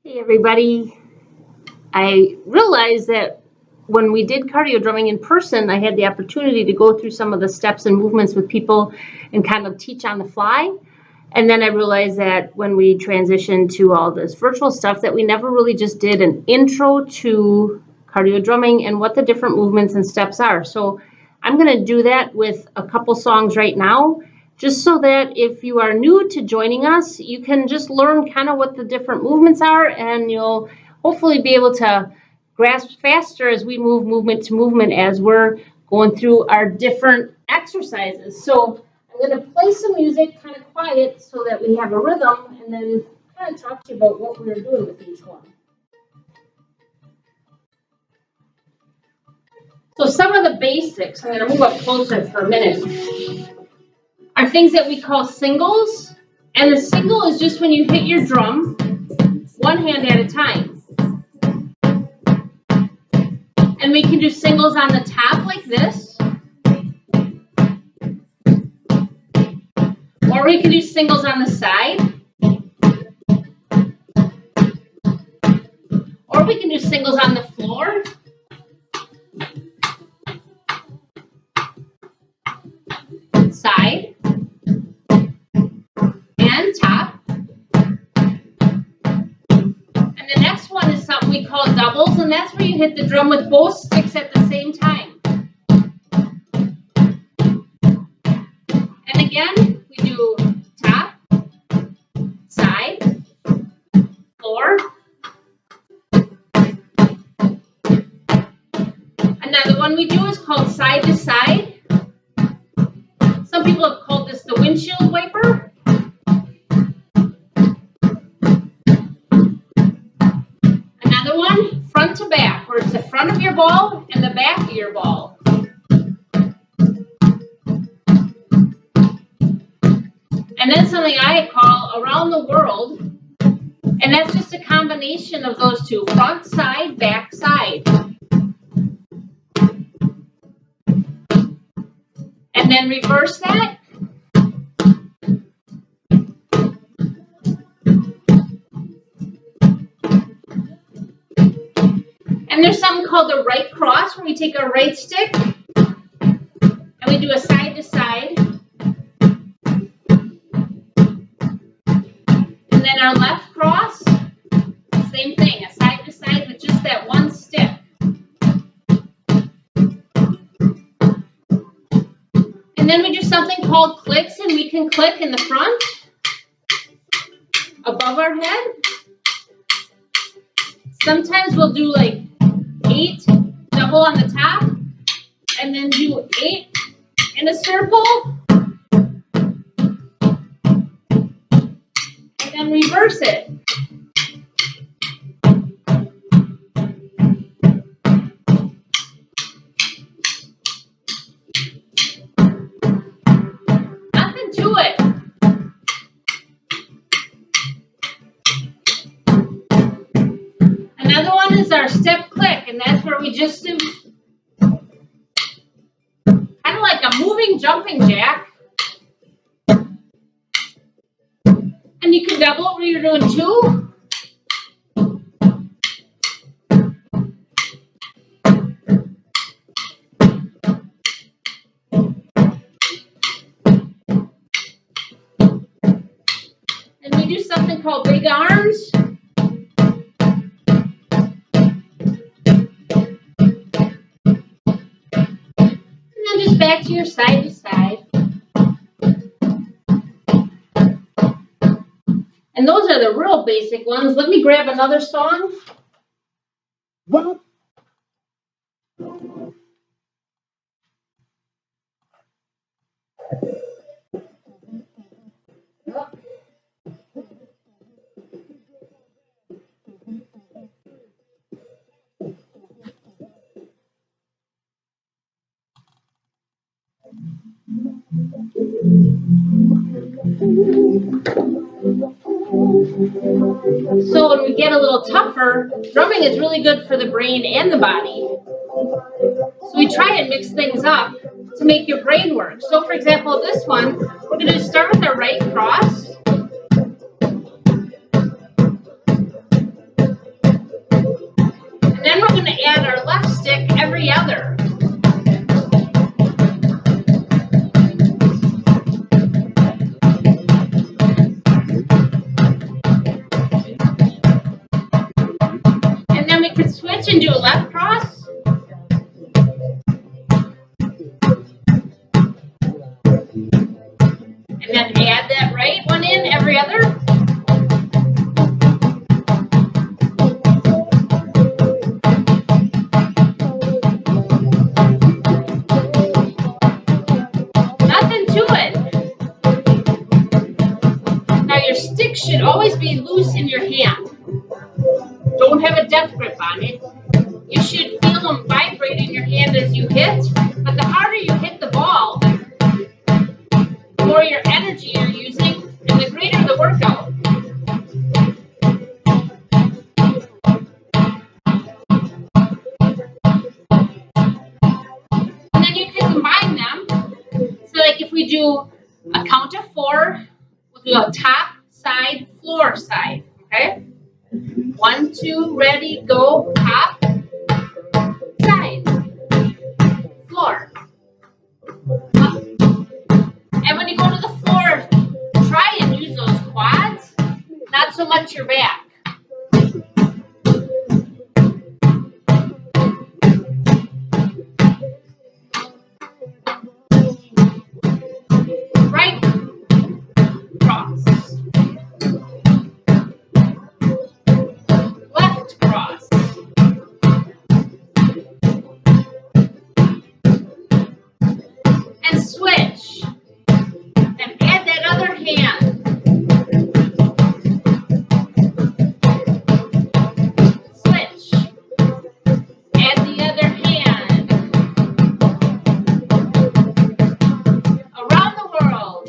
Hey everybody. I realized that when we did cardio drumming in person, I had the opportunity to go through some of the steps and movements with people and kind of teach on the fly. And then I realized that when we transitioned to all this virtual stuff, that we never really just did an intro to cardio drumming and what the different movements and steps are. So I'm going to do that with a couple songs right now, just so that if you are new to joining us, you can just learn kind of what the different movements are, and you'll hopefully be able to grasp faster as we move movement to movement as we're going through our different exercises. So I'm going to play some music kind of quiet so that we have a rhythm, and then kind of talk to you about what we're doing with each one. So some of the basics, I'm going to move up closer for a minute, are things that we call singles. And the single is just when you hit your drum, one hand at a time. And we can do singles on the top like this. Or we can do singles on the side. Or we can do singles on the floor. Side. And top. And the next one is something we call doubles, and that's where you hit the drum with both sticks at the same time. And again, we do top, side, floor. Another one we do is called side to side. Some people have called this the windshield wiper. Another one, front to back, where it's the front of your ball and the back of your ball. And then something I call around the world, and that's just a combination of those two, front side, back side. And then reverse that. And there's something called the right cross, where we take our right stick and we do a side to side. And then our left cross, same thing, a side to side with just that one stick. And then we do something called clicks, and we can click in the front, above our head. Sometimes we'll do like 8 double on the top, and then do 8 in a circle, and then reverse it. Nothing to it. Another one is our step click, and that's where we just do kind of like a moving jumping jack. And you can double where you're doing 2. And we do something called big arms. And then just back to your side to side. And those are the real basic ones. Let me grab another song. What? So when we get a little tougher, drumming is really good for the brain and the body. So we try and mix things up to make your brain work. So for example, this one, we're going to start with our right cross. and do a left cross. And then add that right one in every other. Nothing to it. Now your stick should always be loose in your hand. Don't have a death grip on it. You should feel them vibrate in your hand as you hit, but the harder you hit the ball, the more your energy you're using, and the greater the workout. And then you can combine them. So like if we do a count of 4, we'll do a top, side, floor, side, okay? 1, 2, ready, go, top, side, floor. And when you go to the floor, try and use those quads, not so much your back. Right cross. Left cross. And switch. And add that other hand. Switch. Add the other hand. Around the world.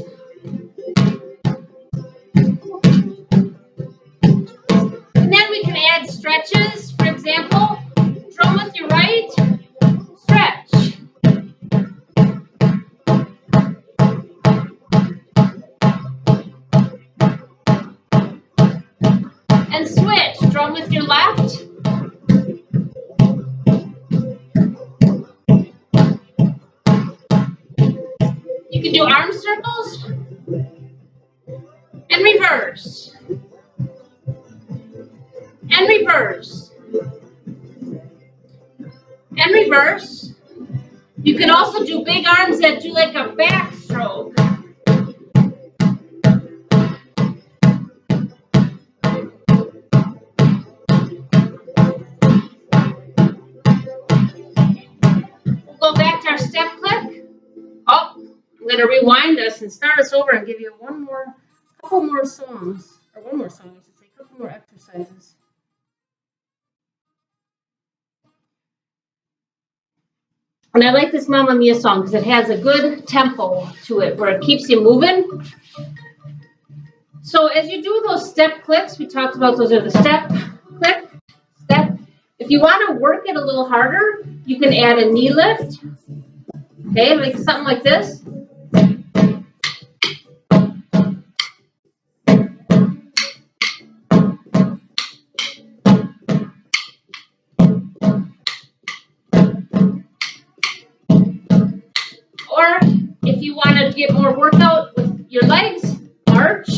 And then we can add stretches. For example, drum with your right, stretch. And switch. Drum with your left. You can do arm circles and reverse. And reverse. And reverse. You can also do big arms that do like a backstroke. We'll go back to our step click. Oh, I'm going to rewind us and start us over and give you couple more songs, or one more song, I should say, a couple more exercises. And I like this Mamma Mia song because it has a good tempo to it where it keeps you moving. So as you do those step clicks, we talked about those are the step, click, step. If you want to work it a little harder, you can add a knee lift. Okay, like something like this. Or if you want to get more workout with your legs, arch.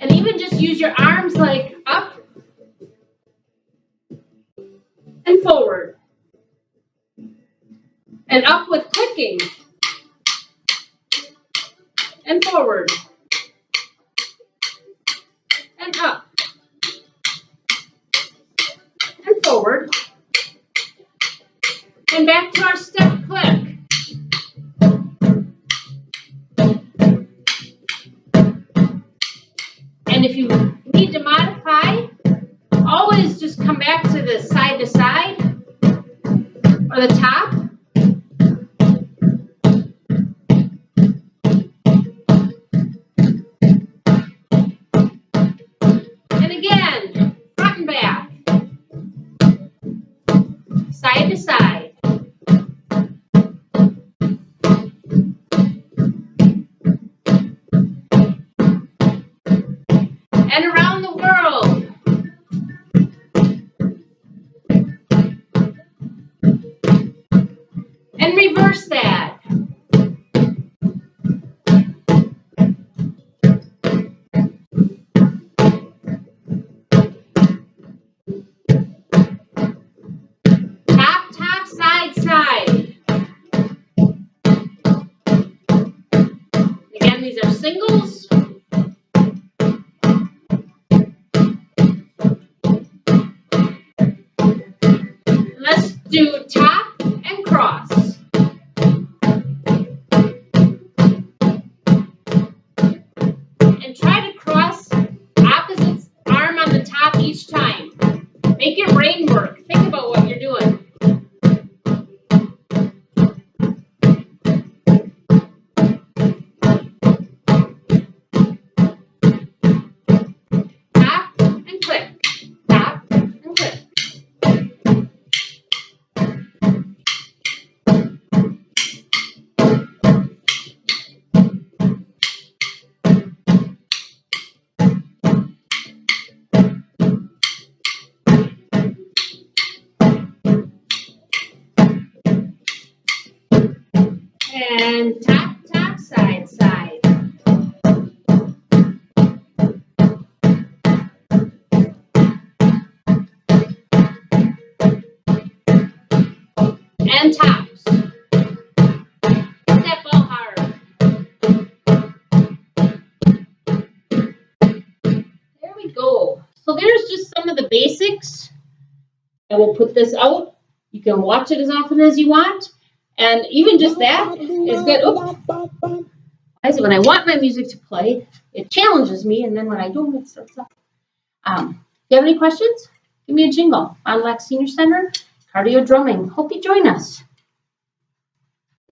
And even just use your arms like up and forward. And up with clicking. And forward. And up. And forward. And back to our step click. And if you need to modify, always just come back to the side or the top. And again, front and back. Side to side. And around the world. And reverse that. singles. Let's do top and cross. And try to cross opposite arm on the top each time. Make your brain work. Think about what you're doing. Tap and click. Tap and click. And tap, tap, side, side. And taps. Hit that ball hard. There we go. So there's just some of the basics. I will put this out. You can watch it as often as you want. And even just that is good. Oops. When I want my music to play, it challenges me, and then when I don't, it starts up. If you have any questions, give me a jingle. Fond du Lac Senior Center, cardio drumming. Hope you join us.